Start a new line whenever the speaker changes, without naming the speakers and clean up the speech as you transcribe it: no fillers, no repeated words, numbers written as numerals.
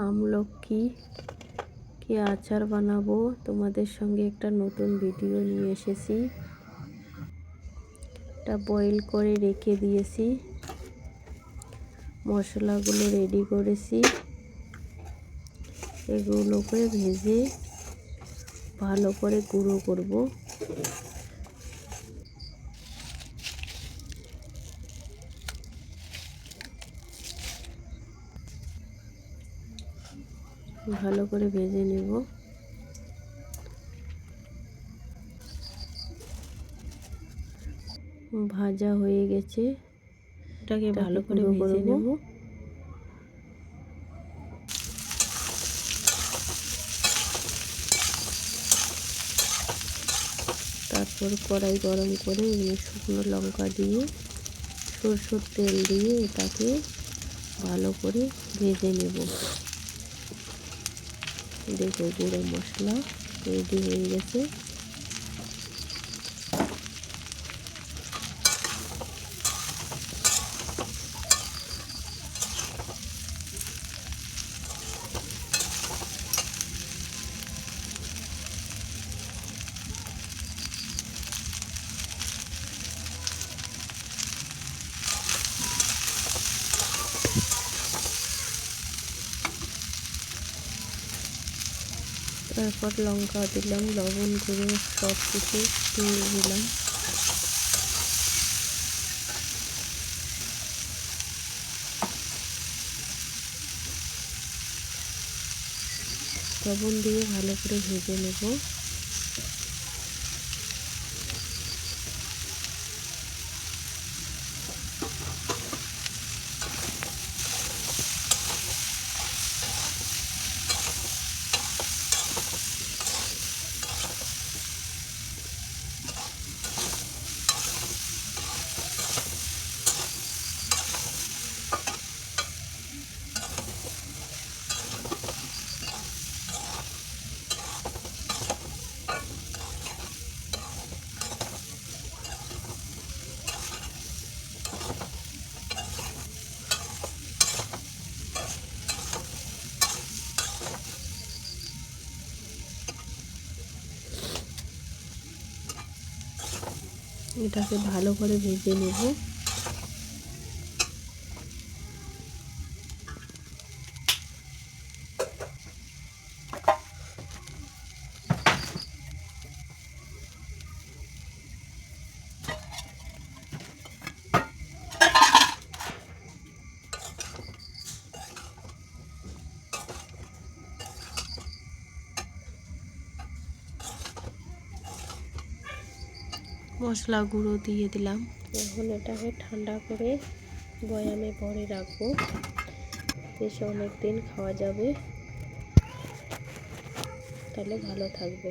আমলকি কি আচার বানাবো তোমাদের সঙ্গে একটা নতুন ভিডিও নিয়ে এসেছি। এটা বয়েল করে রেখে দিয়েছি, মশলাগুলো রেডি করেছি। এগুলোকে ভেজে ভালো করে গুঁড়ো করব। ভালো করে ভেজে নেব। ভাজা হয়ে গেছে, এটাকে ভালো করে ভেজে নেব। তারপর কড়াই গরম করে শুকনো লঙ্কা দিয়ে সরষের তেল দিয়ে এটাকে ভালো করে ভেজে নেব। দেখো গুঁড়ো মশলা রেডি হয়ে গেছে। তারপর লঙ্কা দিলাম, লবণ করে সব কিছু দিয়ে দিলাম। লবণ দিয়ে ভালো করে ভেজে নেব। এটাকে ভালো করে ভেজে নেব। মশলা গুঁড়ো দিয়ে দিলাম। এখন এটাকে ঠান্ডা করে বয়ামে ভরে রাখবো, বেশ অনেক দিন খাওয়া যাবে, তাহলে ভালো থাকবে।